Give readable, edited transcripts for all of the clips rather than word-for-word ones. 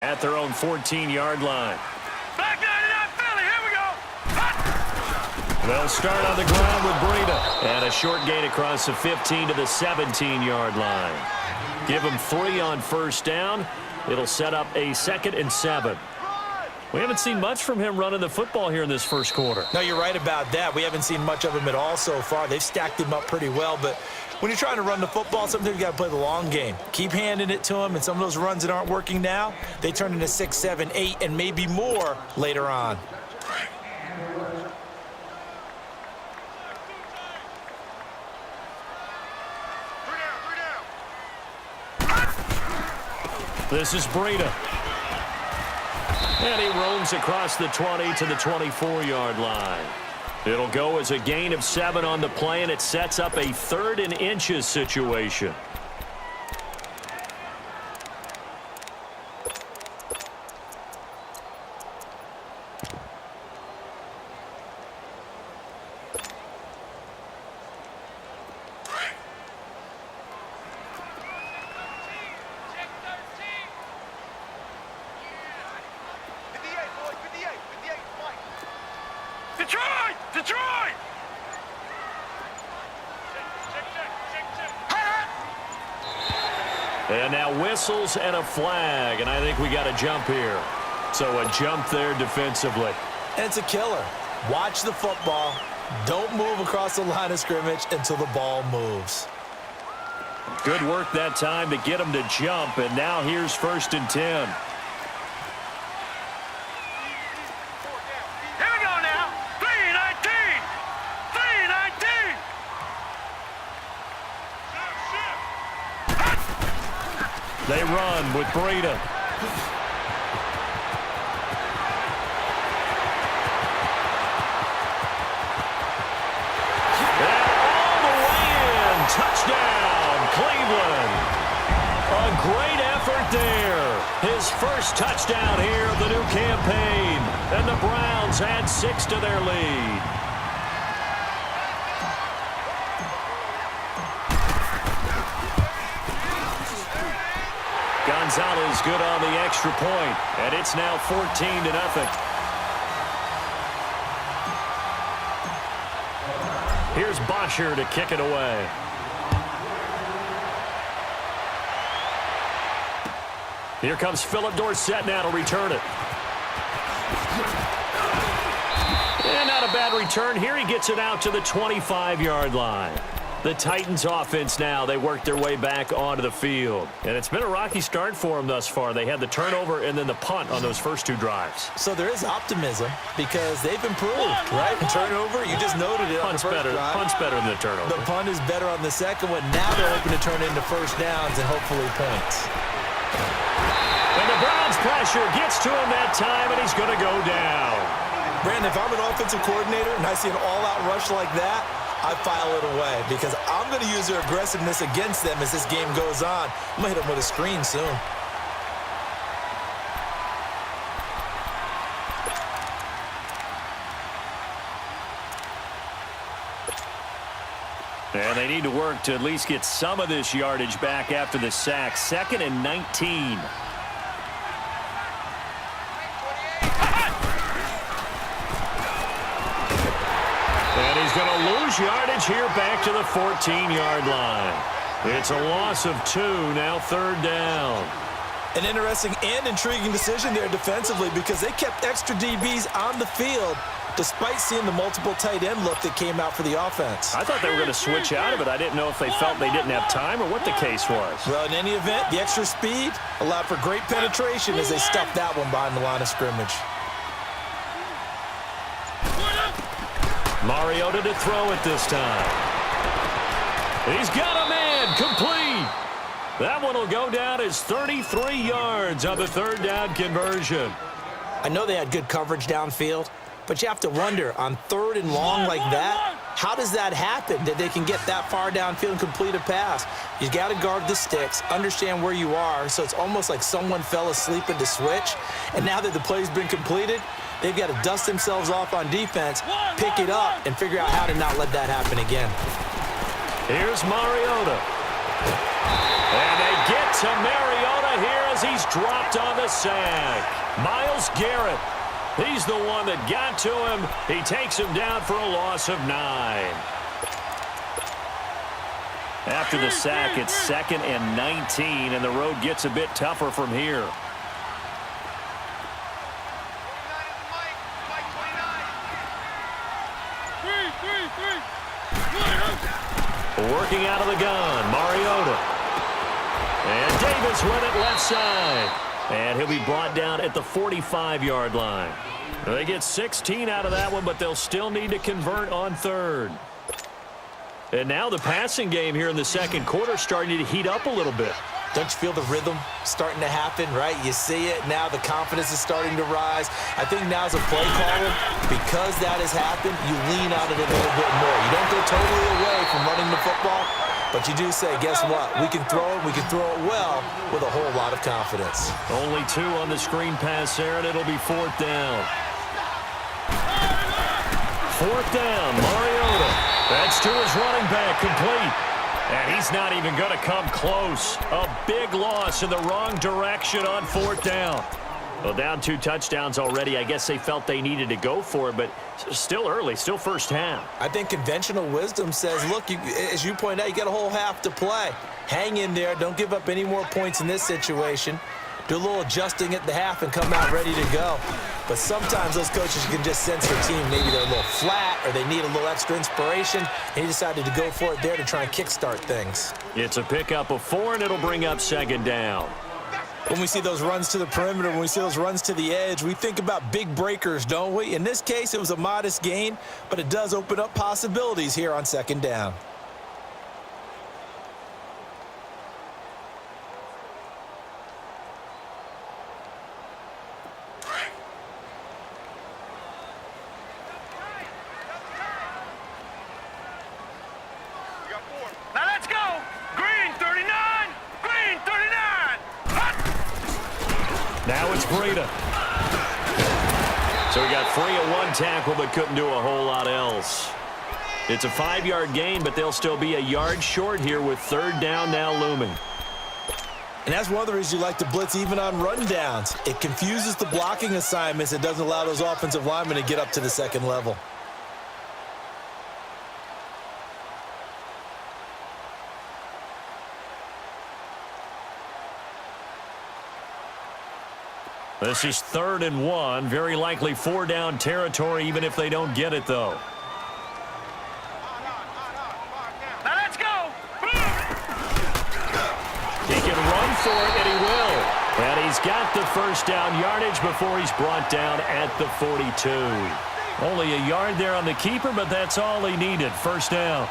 At their own 14-yard line. Back 99 Philly, here we go. Hut. They'll start on the ground with Breida. And a short gain across the 15 to the 17-yard line. Give them 3 on first down. It'll set up a 2nd and 7. We haven't seen much from him running the football here in this first quarter. No, you're right about that. We haven't seen much of him at all so far. They've stacked him up pretty well, but when you're trying to run the football, sometimes you got to play the long game. Keep handing it to him, and some of those runs that aren't working now, they turn into 6, 7, 8, and maybe more later on. This is Breida. And he roams across the 20 to the 24-yard line. It'll go as a gain of 7 on the play, and it sets up a 3rd and inches situation. Detroit! Detroit! And now whistles and a flag, and I think we got a jump here. So a jump there defensively. And it's a killer. Watch the football. Don't move across the line of scrimmage until the ball moves. Good work that time to get him to jump, and now here's 1st and 10. Here we go now. 319! 319! They run with Breida. And all the way in. Touchdown, Cleveland. A great effort there. His first touchdown here of the new campaign. And the Browns add 6 to their lead. Gonzalez good on the extra point, and it's now 14-0. Here's Bosher to kick it away. Here comes Philip Dorsett now to return it. And not a bad return here. He gets it out to the 25-yard line. The Titans offense now, they work their way back onto the field. And it's been a rocky start for them thus far. They had the turnover and then the punt on those first 2 drives. So there is optimism because they've improved, right? And turnover, you just noted it on the first drive. Punt's better than the turnover. The punt is better on the second one. Now they're hoping to turn into first downs and hopefully points. And the Browns pressure gets to him that time, and he's going to go down. Brandon, if I'm an offensive coordinator and I see an all-out rush like that, I file it away because I'm going to use their aggressiveness against them as this game goes on. I'm going to hit them with a screen soon. And they need to work to at least get some of this yardage back after the sack. 2nd and 19. And he's going to lose yardage here back to the 14-yard line. It's a loss of 2, now 3rd down. An interesting and intriguing decision there defensively because they kept extra DBs on the field despite seeing the multiple tight end look that came out for the offense. I thought they were going to switch out of it. I didn't know if they felt they didn't have time or what the case was. Well, in any event, the extra speed allowed for great penetration as they stuffed that one behind the line of scrimmage. Mariota to throw it this time. He's got a man, complete. That one will go down as 33 yards on the 3rd down conversion. I know they had good coverage downfield, but you have to wonder, on 3rd and long like that, how does that happen that they can get that far downfield and complete a pass? You got to guard the sticks, understand where you are, so it's almost like someone fell asleep at the switch, and now that the play's been completed, they've got to dust themselves off on defense, pick it up, and figure out how to not let that happen again. Here's Mariota. And they get to Mariota here as as he's dropped on the sack. Myles Garrett, he's the one that got to him. He takes him down for a loss of 9. After the sack, it's 2nd and 19, and the road gets a bit tougher from here. Working out of the gun, Mariota. And Davis with it left side. And he'll be brought down at the 45-yard line. They get 16 out of that one, but they'll still need to convert on 3rd. And now the passing game here in the second quarter starting to heat up a little bit. Don't you feel the rhythm starting to happen, right? You see it. Now the confidence is starting to rise. I think now as a play caller, because that has happened, you lean on it a little bit more. You don't go totally away from running the football, but you do say, guess what? We can throw it. We can throw it well with a whole lot of confidence. Only 2 on the screen pass there, and it'll be 4th down. 4th down, Mariota. That's to his running back, complete. And he's not even going to come close. A big loss in the wrong direction on 4th down. Well, down 2 touchdowns already. I guess they felt they needed to go for it, but still early, still first half. I think conventional wisdom says, look, as you point out, you got a whole half to play. Hang in there. Don't give up any more points in this situation. Do a little adjusting at the half and come out ready to go. But sometimes those coaches can just sense their team. Maybe they're a little flat or they need a little extra inspiration. And he decided to go for it there to try and kickstart things. It's a pickup of 4, and it'll bring up 2nd down. When we see those runs to the perimeter, when we see those runs to the edge, we think about big breakers, don't we? In this case, it was a modest gain, but it does open up possibilities here on 2nd down. Now let's go. Green 39. Green 39. Hot. Now it's Breida. So he got free of 1 tackle but couldn't do a whole lot else. It's a 5-yard gain, but they'll still be a yard short here with 3rd down now looming. And that's one of the reasons you like to blitz even on rundowns. It confuses the blocking assignments. It doesn't allow those offensive linemen to get up to the 2nd level. This is 3rd and 1. Very likely 4-down territory, even if they don't get it, though. Now let's go. He can run for it, and he will. And he's got the 1st down yardage before he's brought down at the 42. Only a yard there on the keeper, but that's all he needed. 1st down.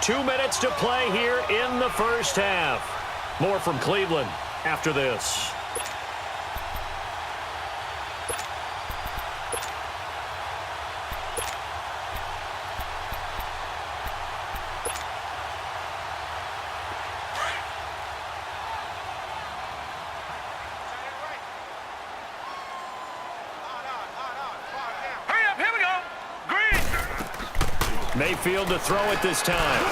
Two minutes to play here in the first half. More from Cleveland after this. Hurry up, here we go. Green. Mayfield to throw it this time.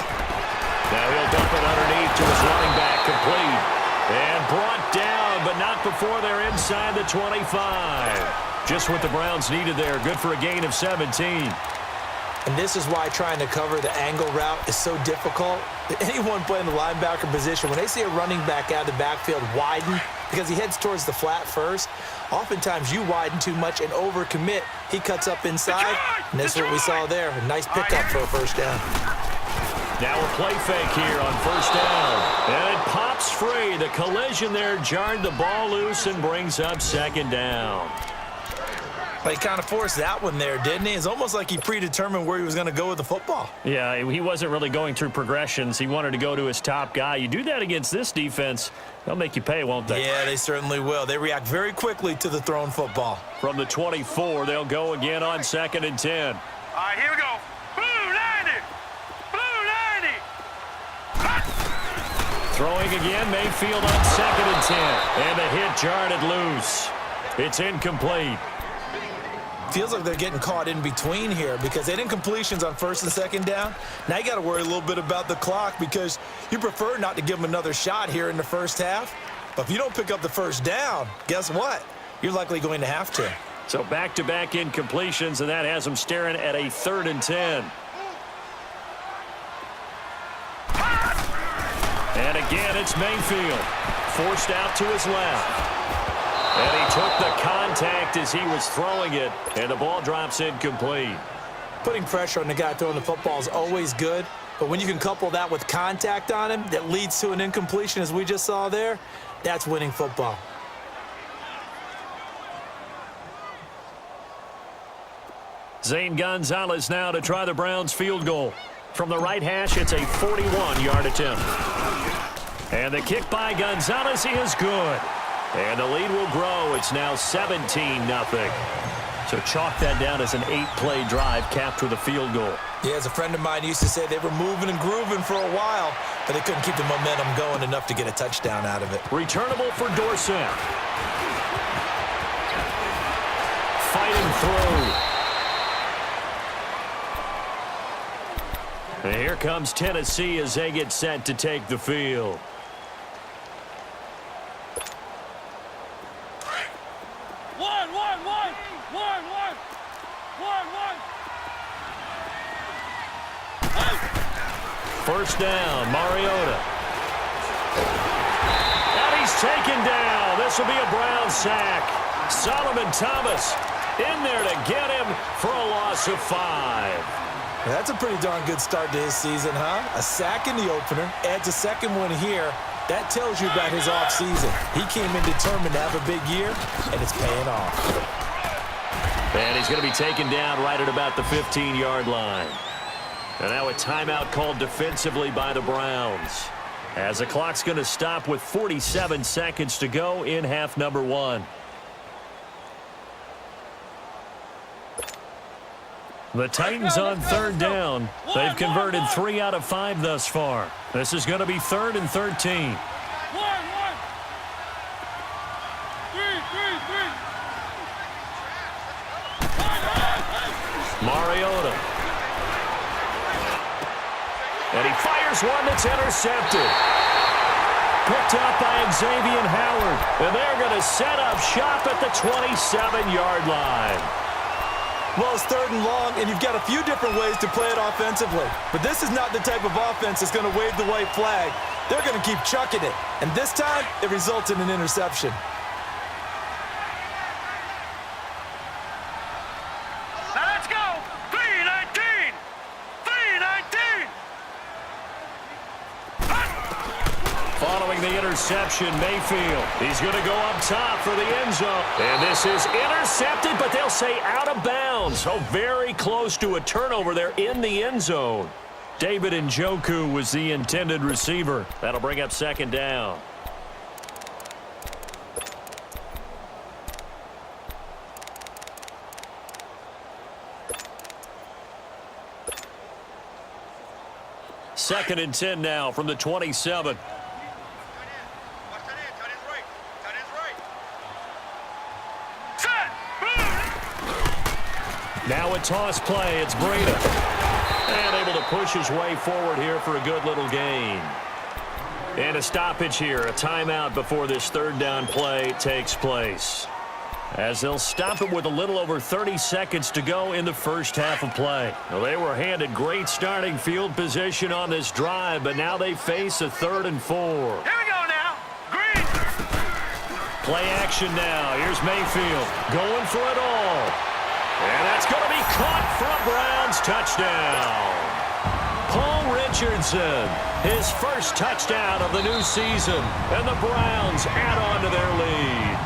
Now he'll dump it underneath to his running back, complete. And brought down, but not before they're inside the 25. Just what the Browns needed there. Good for a gain of 17. And this is why trying to cover the angle route is so difficult. Anyone playing the linebacker position, when they see a running back out of the backfield widen, because he heads towards the flat first, oftentimes you widen too much and overcommit. He cuts up inside, and this is what we saw there. A nice pickup for a 1st down. Now a play fake here on 1st down. And it pops free. The collision there jarred the ball loose and brings up 2nd down. He kind of forced that one there, didn't he? It's almost like he predetermined where he was going to go with the football. Yeah, he wasn't really going through progressions. He wanted to go to his top guy. You do that against this defense, they'll make you pay, won't they? Yeah, they certainly will. They react very quickly to the thrown football. From the 24, they'll go again on 2nd and 10. All right, here we go. Blue 90. Blue 90. Hot. Throwing again, Mayfield on 2nd and 10. And the hit jarred it loose. It's incomplete. feels like they're getting caught in between here because they didn't incompletions on first and second down. Now you got to worry a little bit about the clock because you prefer not to give them another shot here in the first half. But if you don't pick up the first down, guess what? You're likely going to have to. So back-to-back incompletions, and that has them staring at a 3rd and 10. And again, it's Mayfield. Forced out to his left. And he took the contact as he was throwing it, and the ball drops incomplete. Putting pressure on the guy throwing the football is always good, but when you can couple that with contact on him that leads to an incompletion, as we just saw there, that's winning football. Zane Gonzalez now to try the Browns field goal. From the right hash, it's a 41-yard attempt. And the kick by Gonzalez is good. And the lead will grow. It's now 17-0. So chalk that down as an 8-play drive capped with a field goal. Yeah, as a friend of mine used to say, they were moving and grooving for a while, but they couldn't keep the momentum going enough to get a touchdown out of it. Returnable for Dorsett. Fighting through. And here comes Tennessee as they get set to take the field. First down, Mariota. And he's taken down. This will be a Brown sack. Solomon Thomas in there to get him for a loss of 5. That's a pretty darn good start to his season, huh? A sack in the opener, adds a second one here. That tells you about his offseason. He came in determined to have a big year, and it's paying off. And he's going to be taken down right at about the 15-yard line. And now a timeout called defensively by the Browns. As the clock's going to stop with 47 seconds to go in half number 1. The Titans on 3rd down. They've converted 3 out of 5 thus far. This is going to be 3rd and 13. Mariota. And he fires one that's intercepted. Picked up by Xavier Howard. And they're going to set up shop at the 27-yard line. Well, it's 3rd and long, and you've got a few different ways to play it offensively. But this is not the type of offense that's going to wave the white flag. They're going to keep chucking it. And this time, it results in an interception. Now let's go. 3-19. 3-19. Following the interception, Mayfield. He's going to go up top for the end zone. And this is intercepted, but they'll say out of bounds. So very close to a turnover there in the end zone. David Njoku was the intended receiver. That'll bring up 2nd down. Second and 10 now from the 27. Now a toss play. It's Breida. And able to push his way forward here for a good little gain. And a stoppage here. A timeout before this 3rd down play takes place. As they'll stop it with a little over 30 seconds to go in the first half of play. Well, they were handed great starting field position on this drive, but now they face a 3rd and 4. Here we go now. Green. Play action now. Here's Mayfield going for it all. And that's going to be caught for a Browns touchdown. Paul Richardson, his first touchdown of the new season, and the Browns add on to their lead.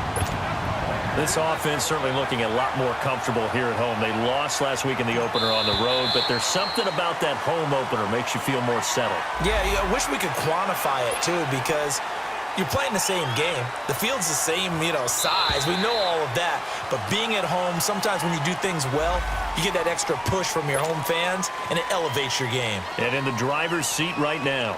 This offense certainly looking a lot more comfortable here at home. They lost last week in the opener on the road, but there's something about that home opener makes you feel more settled. Yeah, I wish we could quantify it, too, because you're playing the same game. The field's the same, size. We know all of that. But being at home, sometimes when you do things well, you get that extra push from your home fans, and it elevates your game. And in the driver's seat right now,